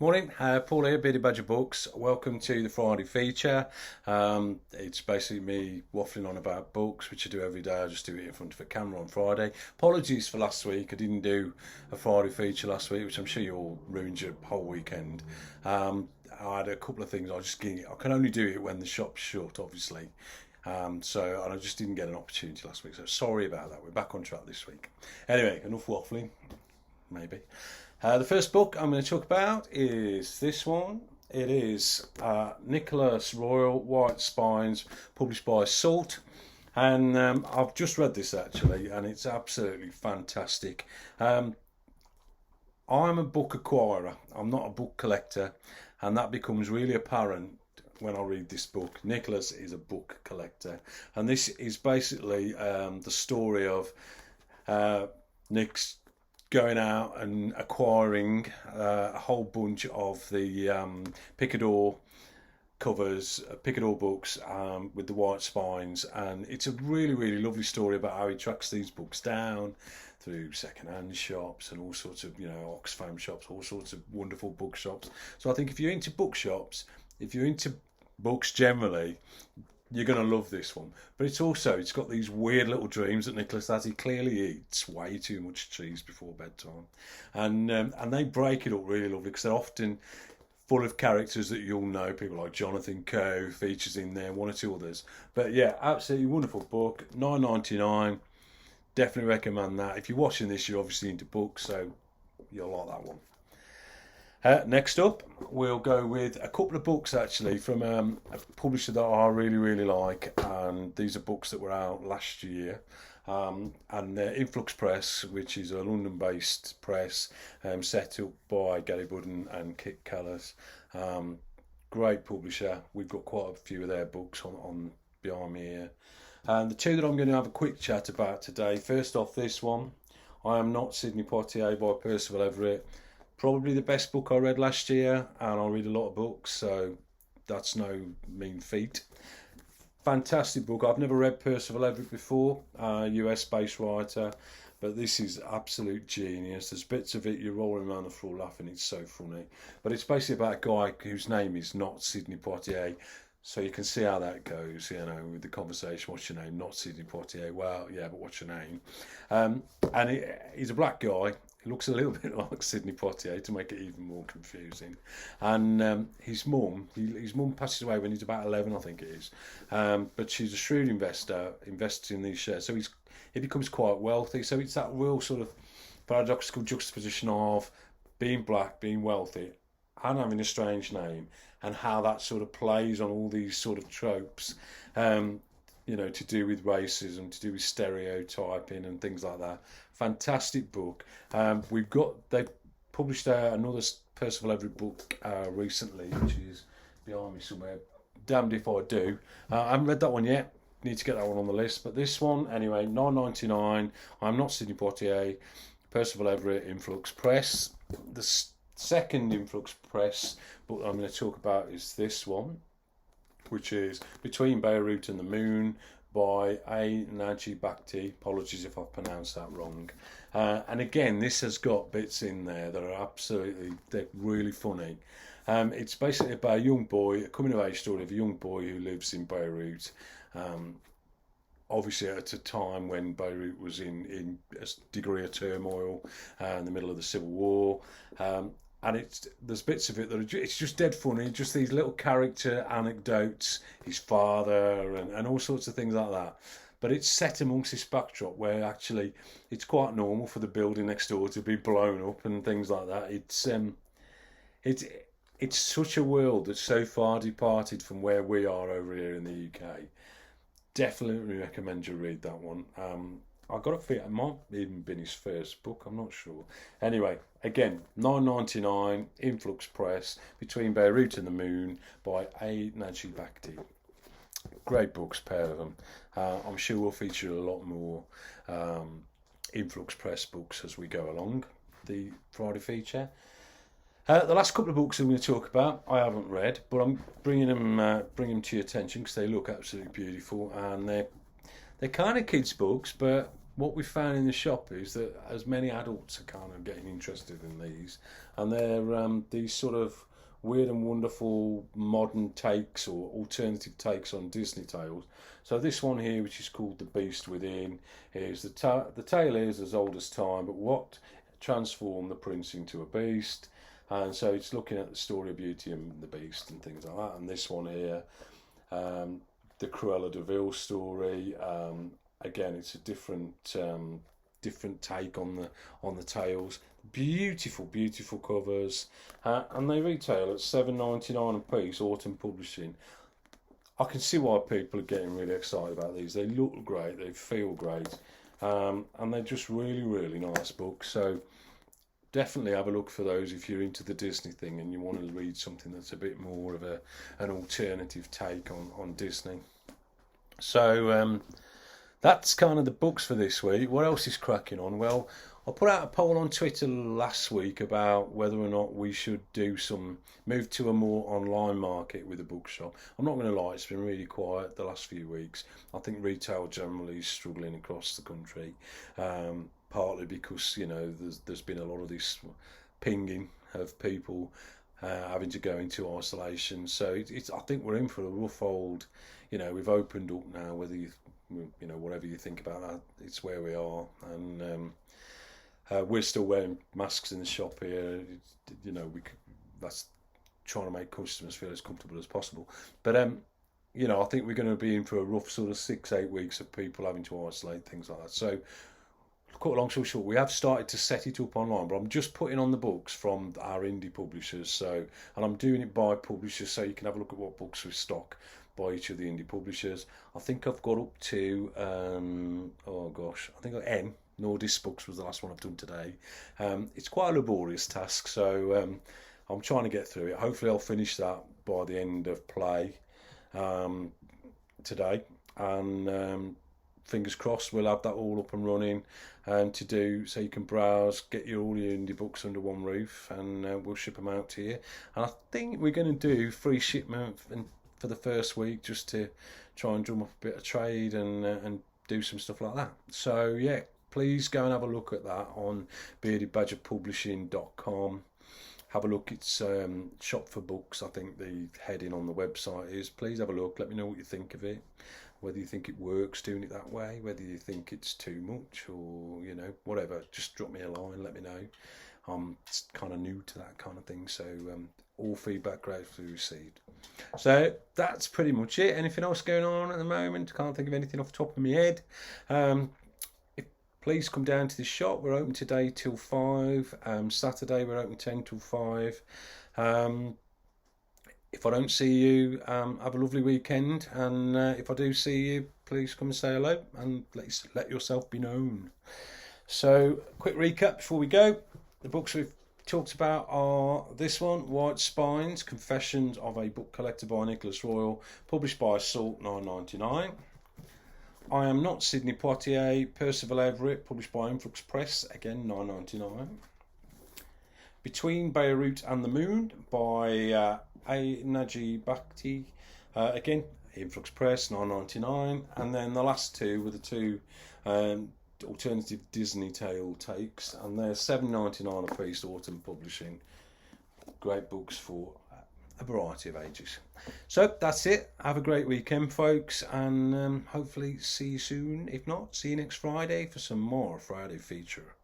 Morning, Paul here, Bearded Badger Books. Welcome to the Friday feature. It's basically me waffling on about books, which I do every day. I just do it in front of a camera on Friday. Apologies for last week. I didn't do a Friday feature last week, which I'm sure you all ruined your whole weekend. I had a couple of things. I can only do it when the shop's shut, obviously. And I just didn't get an opportunity last week. So sorry about that. We're back on track this week. Anyway, enough waffling, maybe. The first book I'm going to talk about is this one. It is Nicholas Royle, White Spines, published by Salt. And I've just read this actually, and it's absolutely fantastic. I'm a book acquirer, I'm not a book collector, and that becomes really apparent when I read this book. Nicholas is a book collector, and this is basically the story of Nick's going out and acquiring a whole bunch of the Picador covers, Picador books with the white spines, and it's a really lovely story about how he tracks these books down through second-hand shops and all sorts of, Oxfam shops, all sorts of wonderful bookshops. So I think if you're into bookshops, if you're into books generally, you're going to love this one. But it's got these weird little dreams that Nicholas has. He clearly eats way too much cheese before bedtime, and they break it up really lovely because they're often full of characters that you'll know. People like Jonathan Coe features in there, one or two others. But yeah, absolutely wonderful book. £9.99. Definitely recommend that. If you're watching this, you're obviously into books, so you'll like that one. Next up, we'll go with a couple of books actually from a publisher that I really like, and these are books that were out last year. And Influx Press, which is a London-based press set up by Gary Budden and Kit Callis. Great publisher. We've got quite a few of their books on behind me here. And the two that I'm going to have a quick chat about today. First off, this one, I Am Not Sidney Poitier by Percival Everett. Probably the best book I read last year, and I read a lot of books, so that's no mean feat. Fantastic book. I've never read Percival Everett before, US-based writer, but this is absolute genius. There's bits of it you're rolling around the floor laughing. It's so funny. But it's basically about a guy whose name is not Sidney Poitier. So you can see how that goes, with the conversation. What's your name? Not Sidney Poitier. Well, yeah, but what's your name? He's a black guy. He looks a little bit like Sidney Poitier to make it even more confusing. And his mum passes away when he's about 11, I think it is. But she's a shrewd investor, invests in these shares. So he becomes quite wealthy. So it's that real sort of paradoxical juxtaposition of being black, being wealthy, and having a strange name, and how that sort of plays on all these sort of tropes, to do with racism, to do with stereotyping and things like that. Fantastic book. They published another Percival Everett book recently, which is behind me somewhere. Damned if I do. I haven't read that one yet. Need to get that one on the list. But this one, anyway, £9.99. I'm Not Sidney Poitier. Percival Everett, Influx Press. The second Influx Press book I'm going to talk about is this one, which is Between Beirut and the Moon by Naji Bakhti. Apologies if I've pronounced that wrong. And again, this has got bits in there that are they're really funny. It's basically about a coming-of-age story of a young boy who lives in Beirut. Obviously at a time when Beirut was in a degree of turmoil in the middle of the Civil War. And there's bits of it that it's just dead funny, just these little character anecdotes, his father and all sorts of things like that. But it's set amongst this backdrop where actually it's quite normal for the building next door to be blown up and things like that. It's such a world that's so far departed from where we are over here in the UK. Definitely recommend you read that one. I got a feel it might even been his first book. I'm not sure. Anyway, again, £9.99, Influx Press, Between Beirut and the Moon by Naji Bakhti. Great books, pair of them. I'm sure we'll feature a lot more Influx Press books as we go along the Friday feature. The last couple of books I'm going to talk about, I haven't read, but I'm bringing them to your attention because they look absolutely beautiful, and they're kind of kids' books, but what we found in the shop is that as many adults are kind of getting interested in these, and they're these sort of weird and wonderful modern takes or alternative takes on Disney tales. So this one here, which is called The Beast Within, is the tale is as old as time, but what transformed the prince into a beast? And so it's looking at the story of Beauty and the Beast and things like that. And this one here, the Cruella de Vil story. Again, it's a different take on the tales. Beautiful, beautiful covers, and they retail at $7.99 a piece. Autumn Publishing. I can see why people are getting really excited about these. They look great, they feel great, and they're just really, really nice books. So definitely have a look for those if you're into the Disney thing and you want to read something that's a bit more of an alternative take on Disney. So that's kind of the books for this week. What else is cracking on? Well, I put out a poll on Twitter last week about whether or not we should move to a more online market with the bookshop. I'm not going to lie, it's been really quiet the last few weeks. I think retail generally is struggling across the country, partly because there's been a lot of this pinging of people having to go into isolation. So I think we're in for a rough old. We've opened up now. Whether whatever you think about that, it's where we are, and we're still wearing masks in the shop here. That's trying to make customers feel as comfortable as possible. But I think we're going to be in for a rough sort of 6-8 weeks of people having to isolate, things like that. So, cut a long story short, we have started to set it up online, but I'm just putting on the books from our indie publishers. So, and I'm doing it by publishers, so you can have a look at what books we stock by each of the indie publishers. I think I've got up to I think N. Nordis Books was the last one I've done today. It's quite a laborious task, so I'm trying to get through it. Hopefully I'll finish that by the end of play today, and fingers crossed we'll have that all up and running to do, so you can browse, get all your indie books under one roof, and we'll ship them out to you. And I think we're going to do free shipment for the first week, just to try and drum up a bit of trade and do some stuff like that. So yeah, please go and have a look at that on beardedbadgerpublishing.com. Have a look. It's shop for books, I think the heading on the website is. Please have a look. Let me know what you think of it. Whether you think it works doing it that way, whether you think it's too much, or whatever. Just drop me a line. Let me know. I'm kind of new to that kind of thing, so all feedback gratefully received. So that's pretty much it. Anything else going on at the moment? Can't think of anything off the top of my head. Please come down to the shop. We're open today till 5. Saturday we're open 10 till 5. If I don't see you, have a lovely weekend. And if I do see you, please come and say hello and let yourself be known. So, quick recap before we go. The books we've talked about are this one, White Spines, Confessions of a Book Collector by Nicholas Royle, published by Salt, $9.99. I Am Not Sidney, Poitier, Percival Everett, published by Influx Press, again $9.99. Between Beirut and the Moon by Naji, Bakhti, again Influx Press, $9.99. And then the last two were the two alternative Disney tale takes, and they're $7.99 a piece. Autumn Publishing. Great books for a variety of ages. So that's it. Have a great weekend, folks, and hopefully see you soon. If not, see you next Friday for some more Friday feature.